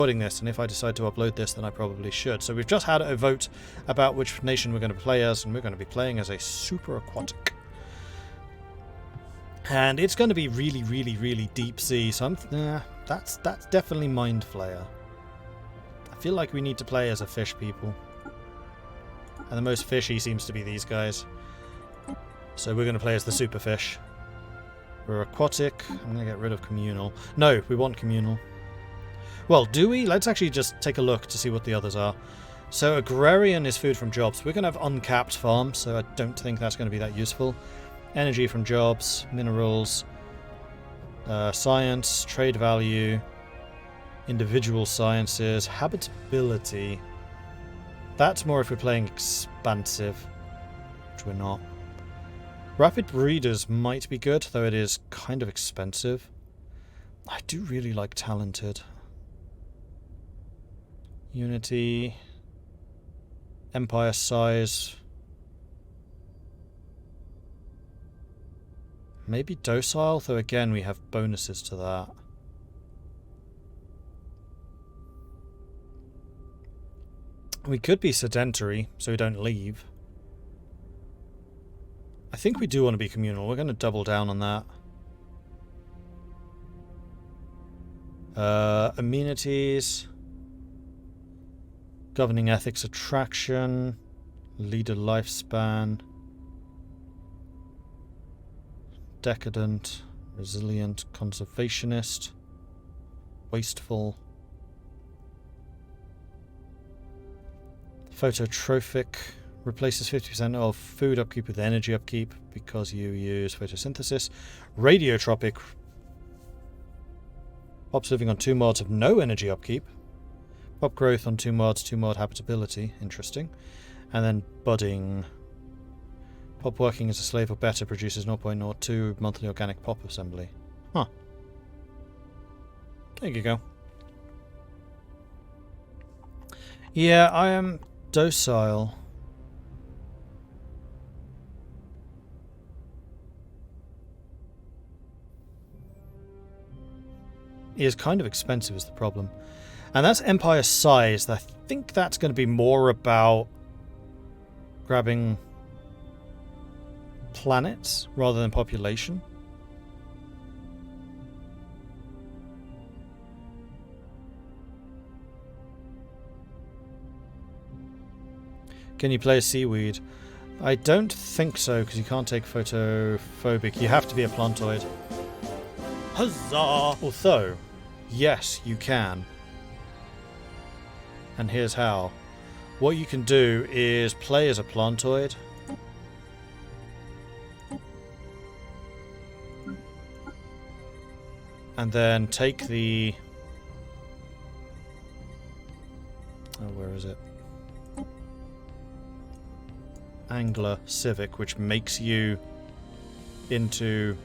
recording this, and if I decide to upload this, then I probably should. So we've just had a vote about which nation we're going to play as, and we're going to be playing as a super aquatic. And it's going to be really, really, really deep sea, so that's definitely Mind Flayer. I feel like we need to play as a fish people. And the most fishy seems to be these guys. So we're going to play as the superfish. We're aquatic. I'm going to get rid of communal. No, we want communal. Well, do we? Let's actually just take a look to see what the others are. So agrarian is food from jobs. We're going to have uncapped farms, so I don't think that's going to be that useful. Energy from jobs, minerals, science, trade value, individual sciences, habitability. That's more if we're playing expansive, which we're not. Rapid breeders might be good, though it is kind of expensive. I do really like talented. Unity, empire size, maybe docile, though again we have bonuses to that. We could be sedentary, so we don't leave. I think we do want to be communal. We're going to double down on that. Amenities. Governing ethics, attraction, leader lifespan, decadent, resilient, conservationist, wasteful, phototrophic, replaces 50% of food upkeep with energy upkeep because you use photosynthesis, radiotropic, pops living on 2 mods of no energy upkeep, pop growth on 2 mods, 2 mod habitability, interesting. And then budding. Pop working as a slave or better produces 0.02 monthly organic pop assembly. Huh. There you go. Yeah, I am docile. It is kind of expensive is the problem. And that's empire size. I think that's going to be more about grabbing planets rather than population. Can you play a seaweed? I don't think so, because you can't take photophobic. You have to be a plantoid. Huzzah! Although, yes, you can. And here's how. What you can do is play as a plantoid. And then take the... Oh, where is it? Angler Civic, which makes you into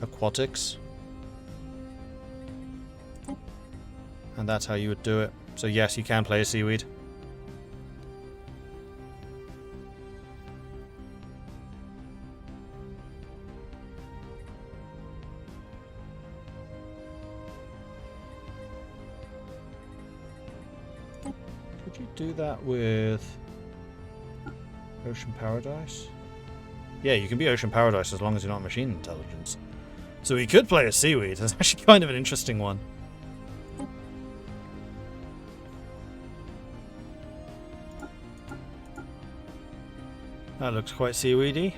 aquatics. And that's how you would do it. So yes, you can play a seaweed. Could you do that with Ocean Paradise? Yeah, you can be Ocean Paradise as long as you're not machine intelligence. So we could play a seaweed. That's actually kind of an interesting one. That looks quite seaweedy.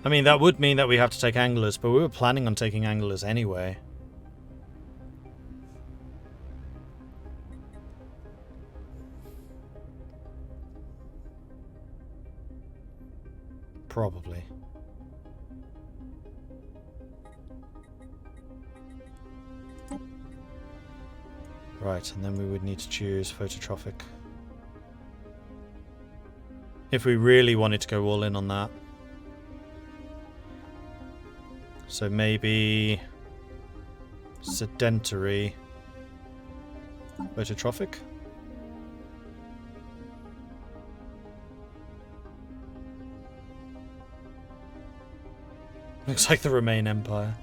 I mean, that would mean that we have to take anglers, but we were planning on taking anglers anyway. Probably. Right, and then we would need to choose phototrophic. If we really wanted to go all in on that. So maybe sedentary, phototrophic. Looks like the Remain Empire.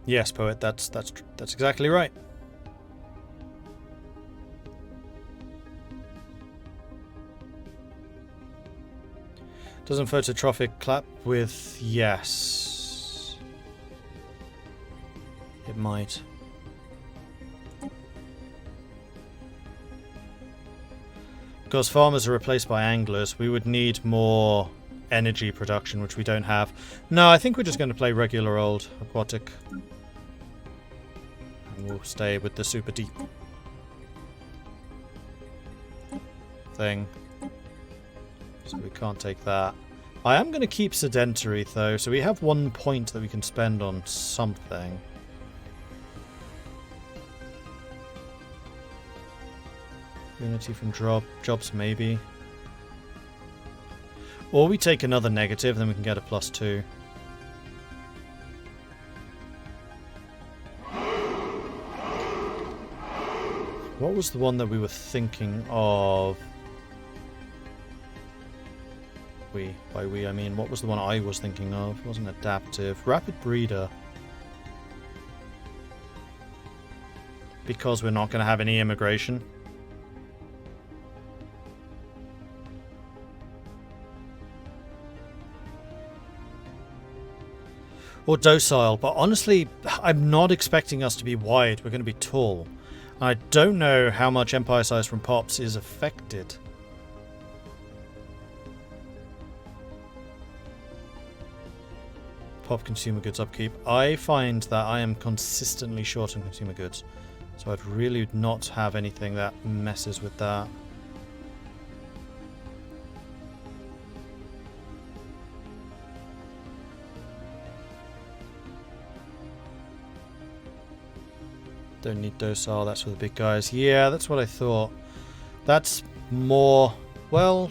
Yes, poet. That's exactly right. Doesn't phototrophic clap with yes? It might. Because farmers are replaced by anglers, we would need more energy production, which we don't have. No, I think we're just going to play regular old aquatic. And we'll stay with the super deep thing. So we can't take that. I am going to keep sedentary though, so we have 1 point that we can spend on something. Unity from jobs maybe. Or we take another negative, then we can get a +2. What was the one that we were thinking of? By we I mean, what was the one I was thinking of? It wasn't adaptive. Rapid breeder. Because we're not going to have any immigration. Or docile, but honestly, I'm not expecting us to be wide. We're going to be tall. I don't know how much empire size from pops is affected. Pop consumer goods upkeep. I find that I am consistently short on consumer goods, so I'd really not have anything that messes with that. Don't need docile, that's for the big guys. Yeah, that's what I thought. That's more... well...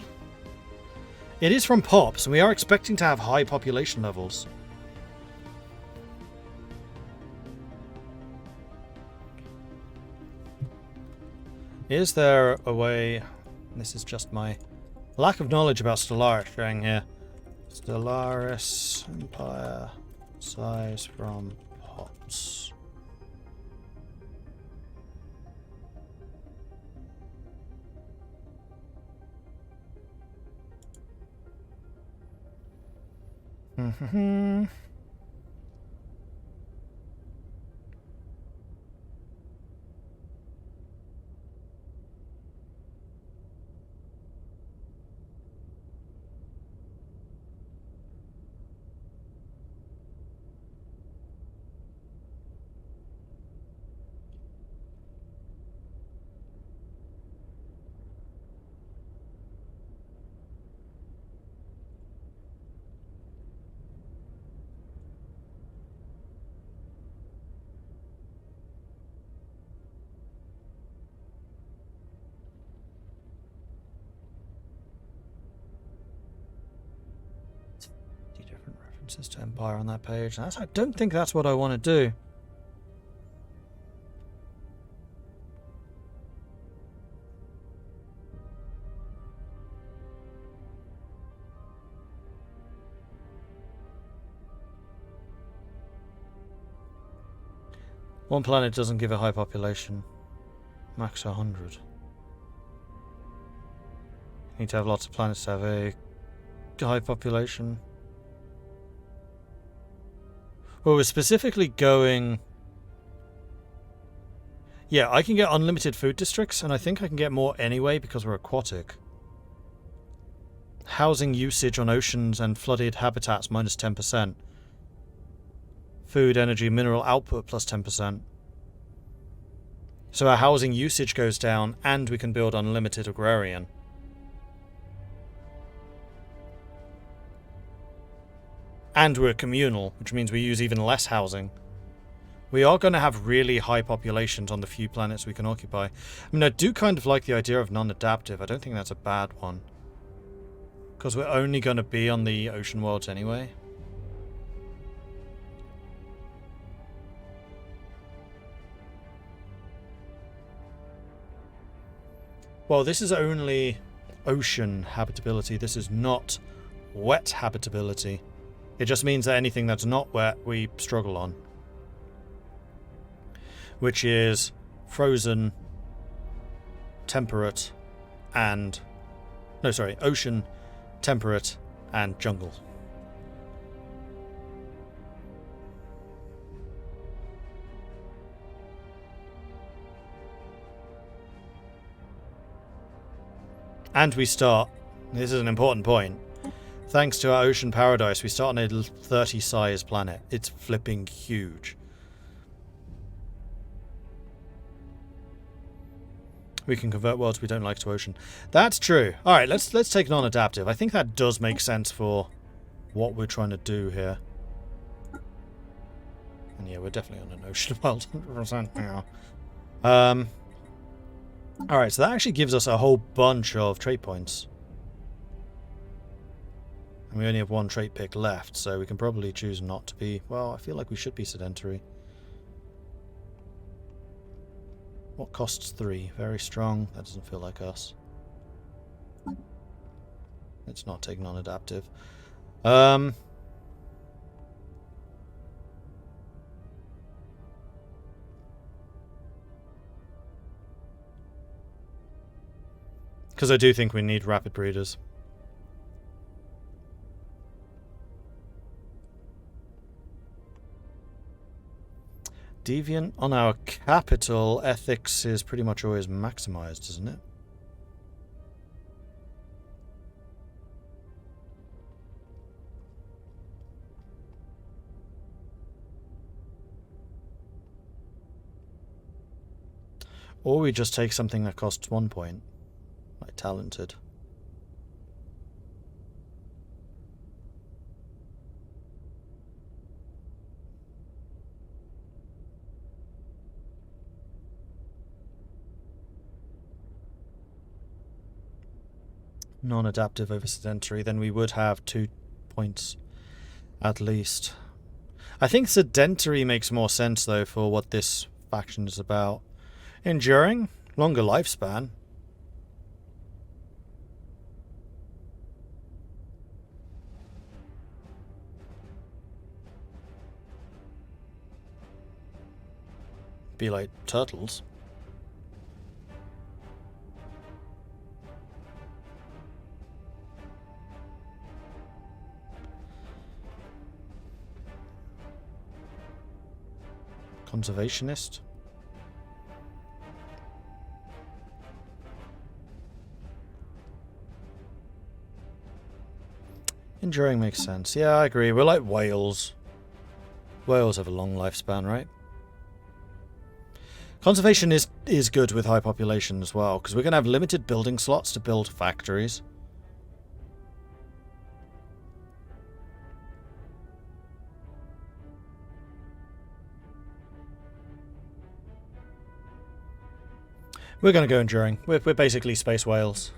it is from pops, and we are expecting to have high population levels. Is there a way... this is just my lack of knowledge about Stellaris showing here. Stellaris Empire size from pops. References to Empire on that page. I don't think that's what I want to do. One planet doesn't give a high population. Max 100. Need to have lots of planets to have a high population. Well, we're specifically going... yeah, I can get unlimited food districts, and I think I can get more anyway because we're aquatic. Housing usage on oceans and flooded habitats minus 10%. Food, energy, mineral output plus 10%. So our housing usage goes down, and we can build unlimited agrarian. And we're communal, which means we use even less housing. We are going to have really high populations on the few planets we can occupy. I mean, I do kind of like the idea of non-adaptive. I don't think that's a bad one. Because we're only going to be on the ocean worlds anyway. Well, this is only ocean habitability. This is not wet habitability. It just means that anything that's not wet, we struggle on. Which is frozen, temperate, and... No, sorry, ocean, temperate, and jungle. And we start... This is an important point. Thanks to our ocean paradise, we start on a 30 size planet. It's flipping huge. We can convert worlds we don't like to ocean. That's true. Alright, let's take non-adaptive. I think that does make sense for what we're trying to do here. And yeah, we're definitely on an ocean world. 100% now. Alright, so that actually gives us a whole bunch of trait points. And we only have one trait pick left, so we can probably choose not to be... Well, I feel like we should be sedentary. What costs 3? Very strong. That doesn't feel like us. Let's not take non-adaptive. Because I do think we need rapid breeders. Deviant on our capital, ethics is pretty much always maximized, isn't it? Or we just take something that costs 1 point, like talented. Non-adaptive over sedentary, then we would have 2 points at least. I think sedentary makes more sense though for what this faction is about. Enduring, longer lifespan. Be like turtles. Conservationist. Enduring makes sense. Yeah, I agree. We're like whales. Whales have a long lifespan, right? Conservation is good with high population as well, because we're going to have limited building slots to build factories. We're going to go enduring. We're basically space whales.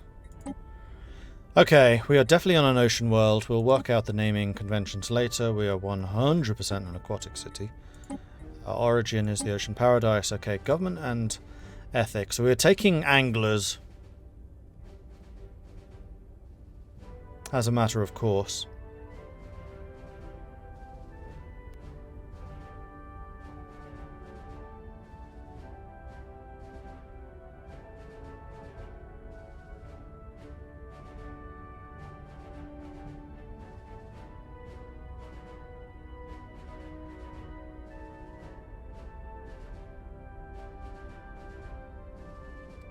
Okay, we are definitely on an ocean world. We'll work out the naming conventions later. We are 100% an aquatic city. Our origin is the ocean paradise. Okay, government and ethics. So we're taking anglers as a matter of course.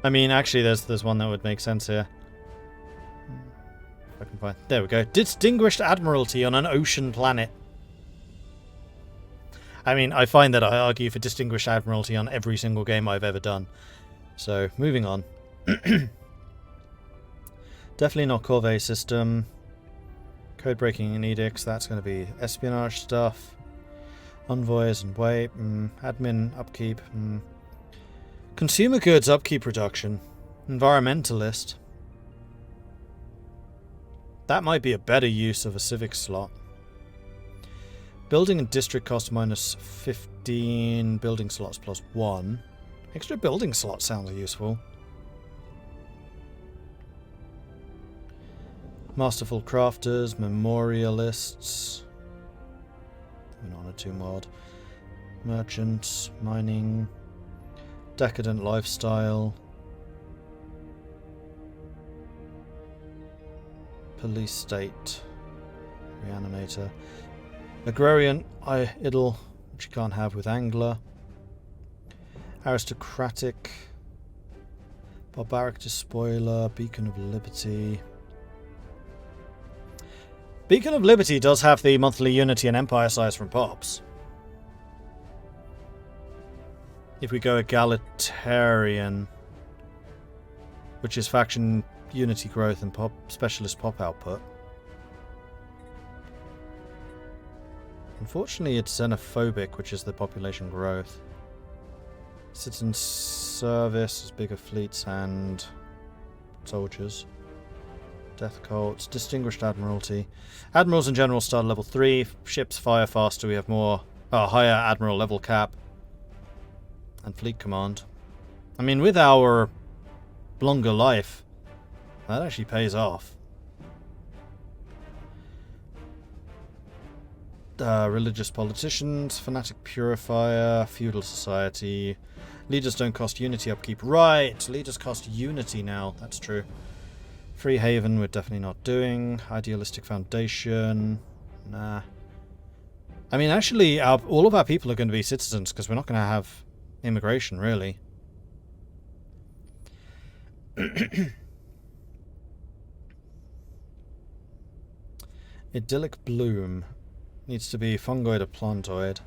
I mean, actually, there's one that would make sense here. If I can find... There we go. Distinguished Admiralty on an ocean planet. I mean, I find that I argue for Distinguished Admiralty on every single game I've ever done. So, moving on. Definitely not Corvée system. Code breaking and edicts, that's going to be espionage stuff. Envoys and wait. Admin upkeep. Consumer goods upkeep reduction. Environmentalist. That might be a better use of a civic slot. Building and district cost minus 15. Building slots plus 1. Extra building slots sounds useful. Masterful crafters, memorialists. On a 2 mod. Merchants, mining, decadent lifestyle, police state, reanimator, agrarian, idle, which you can't have with angler, aristocratic, barbaric despoiler, beacon of liberty. Beacon of Liberty does have the monthly unity and empire size from Pops. If we go egalitarian, which is faction unity growth and specialist pop output. Unfortunately, it's xenophobic, which is the population growth. Citizen service is bigger fleets and soldiers. Death cults, distinguished admiralty. Admirals in general start at level 3. Ships fire faster. We have more higher admiral level cap. And fleet command. I mean, with our longer life, that actually pays off. Religious politicians, fanatic purifier, feudal society. Leaders don't cost unity upkeep. Right, leaders cost unity now. That's true. Free Haven we're definitely not doing. Idealistic Foundation. Nah. I mean, actually, all of our people are going to be citizens because we're not going to have immigration, really. Idyllic Bloom. Needs to be fungoid or plantoid.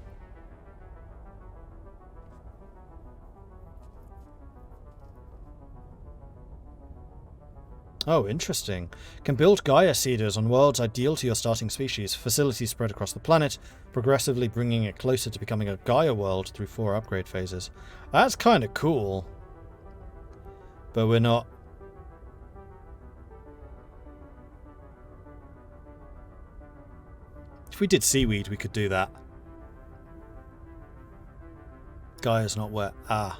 Oh, interesting. Can build Gaia seeders on worlds ideal to your starting species. Facilities spread across the planet, progressively bringing it closer to becoming a Gaia world through 4 upgrade phases. That's kind of cool. But we're not... If we did seaweed, we could do that. Gaia's not wet. Ah.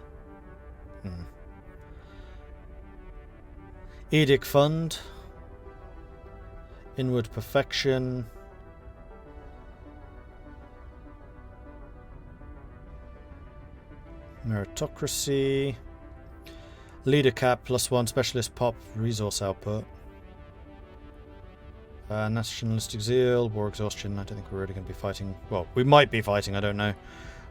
Edict Fund. Inward Perfection. Meritocracy. Leader cap +1 specialist pop resource output. Nationalistic zeal, war exhaustion. I don't think we're really going to be fighting. Well, we might be fighting, I don't know.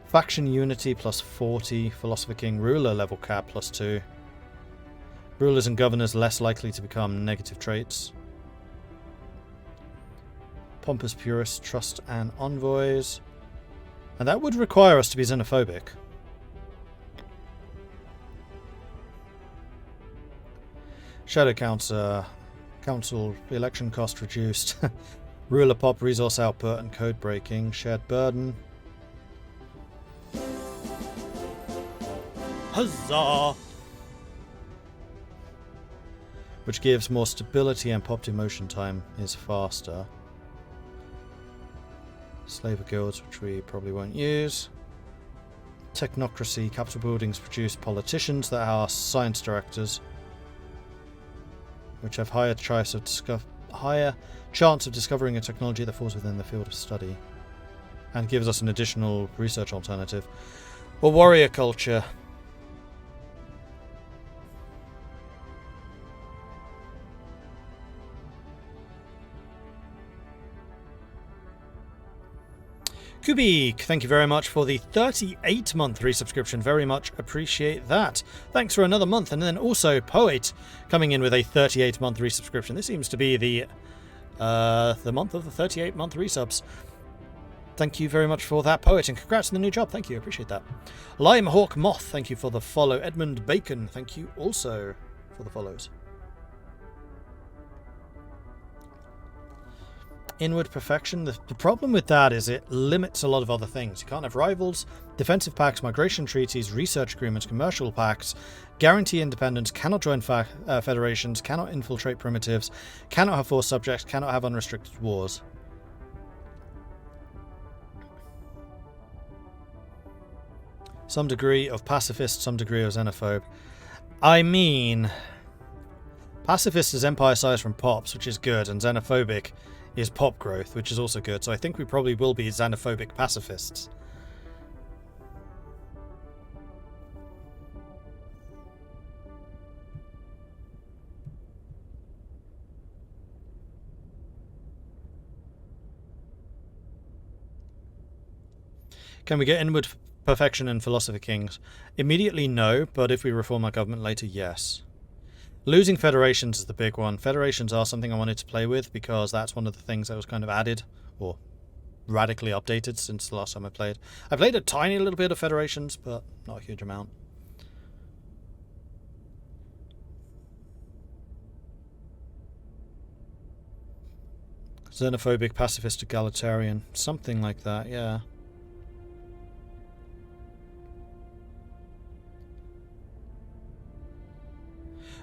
Faction unity +40. Philosopher King ruler level cap +2. Rulers and governors less likely to become negative traits. Pompous purists, trust and envoys. And that would require us to be xenophobic. Shadow Council election cost reduced. Ruler pop resource output and code breaking. Shared burden. Huzzah! Which gives more stability and popped emotion time is faster. Slaver guilds, which we probably won't use. Technocracy, capital buildings produce politicians that are science directors, which have higher chance of discovering a technology that falls within the field of study, and gives us an additional research alternative. Or warrior culture. Kubik, thank you very much for the 38-month resubscription. Very much appreciate that. Thanks for another month. And then also Poet coming in with a 38-month resubscription. This seems to be the month of the 38-month resubs. Thank you very much for that, Poet, and congrats on the new job. Thank you, appreciate that. Limehawk Moth, thank you for the follow. Edmund Bacon, thank you also for the follows. Inward perfection. The problem with that is it limits a lot of other things. You can't have rivals, defensive pacts, migration treaties, research agreements, commercial pacts, guarantee independence, cannot join federations, cannot infiltrate primitives, cannot have forced subjects, cannot have unrestricted wars. Some degree of pacifist, some degree of xenophobe. I mean, pacifist is empire size from pops, which is good, and xenophobic is pop growth, which is also good, so I think we probably will be xenophobic pacifists. Can we get inward perfection in Philosopher Kings? Immediately no, but if we reform our government later, yes. Losing federations is the big one. Federations are something I wanted to play with because that's one of the things that was kind of added or radically updated since the last time I played. I played a tiny little bit of federations, but not a huge amount. Xenophobic, pacifist, egalitarian. Something like that, yeah.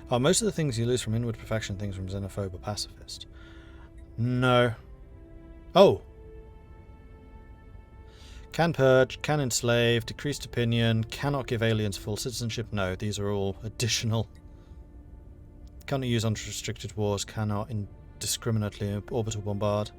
Oh, most of the things you lose from inward perfection, things from xenophobe or pacifist. No. Oh! Can purge, can enslave, decreased opinion, cannot give aliens full citizenship. No, these are all additional. Cannot use unrestricted wars, cannot indiscriminately orbital bombard.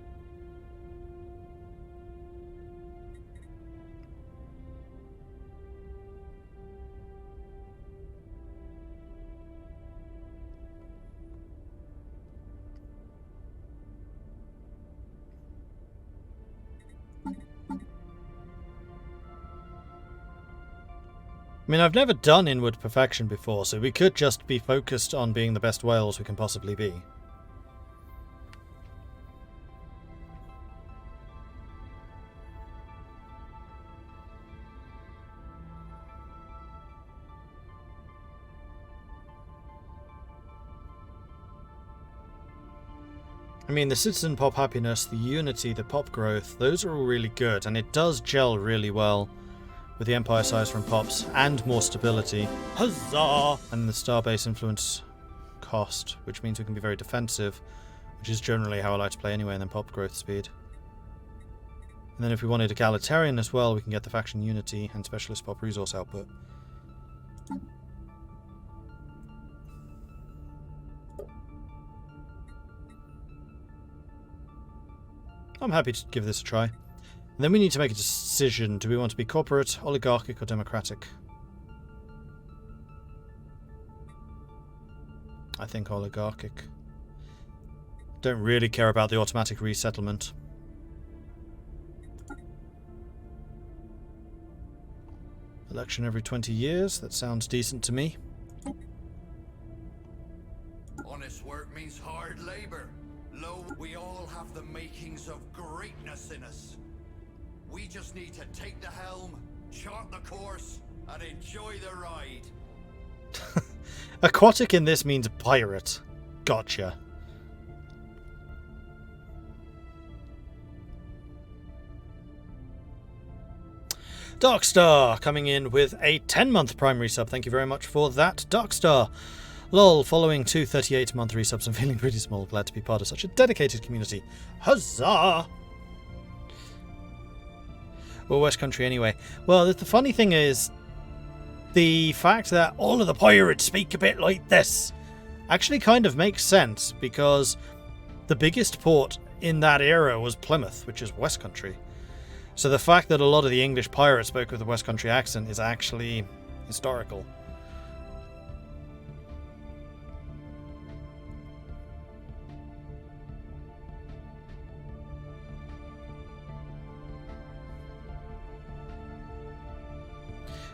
I mean, I've never done inward perfection before, so we could just be focused on being the best whales we can possibly be. I mean, the citizen pop happiness, the unity, the pop growth, those are all really good, and it does gel really well with the empire size from pops and more stability. Huzzah! And the starbase influence cost, which means we can be very defensive, which is generally how I like to play anyway, and then pop growth speed. And then if we wanted egalitarian as well, we can get the faction unity and specialist pop resource output. I'm happy to give this a try. And then we need to make a decision. Do we want to be corporate, oligarchic, or democratic? I think oligarchic. Don't really care about the automatic resettlement. Election every 20 years. That sounds decent to me. Honest work means hard labor. Lo, we all have the makings of greatness in us. We just need to take the helm, chart the course, and enjoy the ride. Aquatic in this means pirate. Gotcha. Darkstar coming in with a 10-month primary sub. Thank you very much for that, Darkstar. Lol, following 2 38-month resubs, I'm feeling pretty small. Glad to be part of such a dedicated community. Huzzah! Well, West Country anyway. Well, the funny thing is, the fact that all of the pirates speak a bit like this actually kind of makes sense, because the biggest port in that era was Plymouth, which is West Country. So the fact that a lot of the English pirates spoke with a West Country accent is actually historical.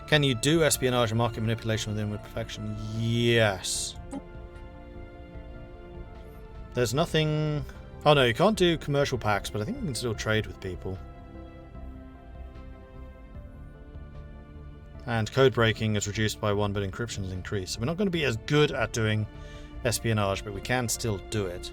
Can you do espionage and market manipulation with inward perfection? Yes. There's nothing... Oh no, you can't do commercial packs, but I think you can still trade with people. And code breaking is reduced by 1, but encryption is increased. So we're not going to be as good at doing espionage, but we can still do it.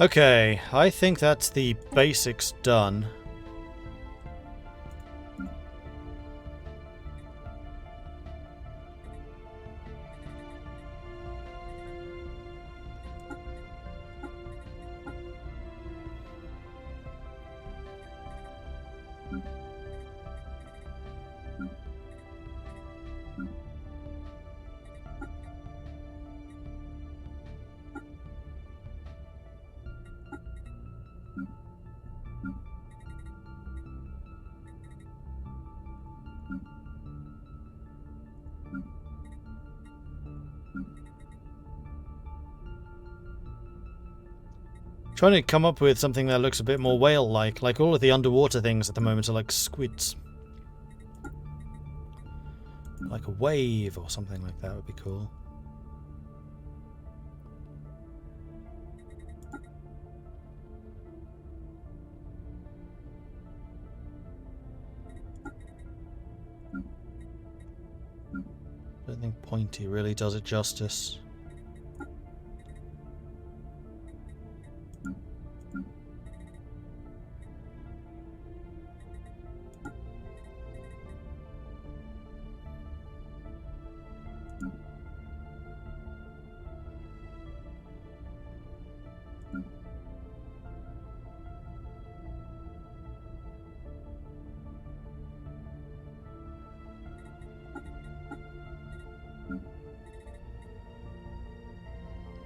Okay, I think that's the basics done. Trying to come up with something that looks a bit more whale-like. Like all of the underwater things at the moment are like squids. Like a wave or something like that would be cool. I don't think pointy really does it justice.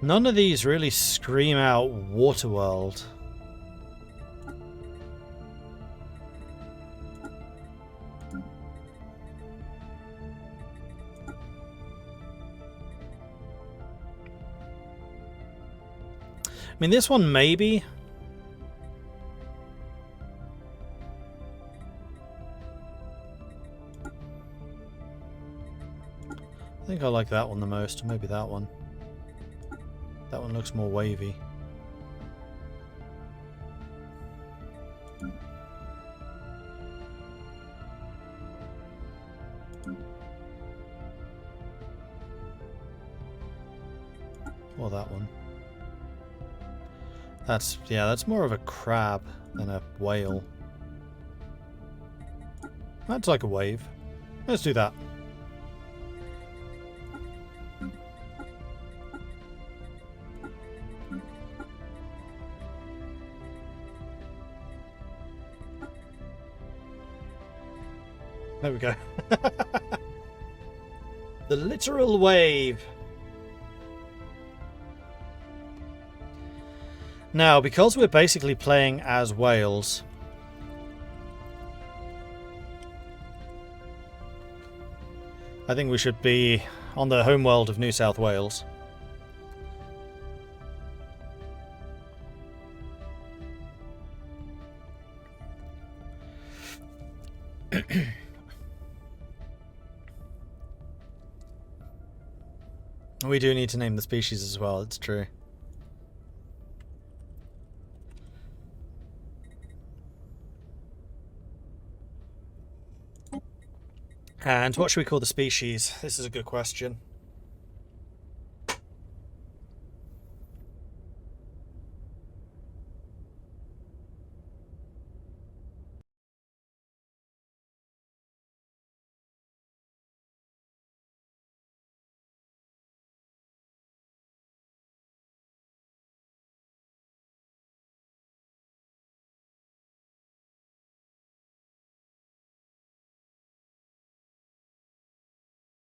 None of these really scream out Waterworld. I mean, this one maybe. I think I like that one the most, maybe that one. That one looks more wavy. Or that one. That's more of a crab than a whale. That's like a wave. Let's do that. There we go. The literal wave. Now, because we're basically playing as whales, I think we should be on the homeworld of New South Wales. We do need to name the species as well, it's true. And what should we call the species? This is a good question.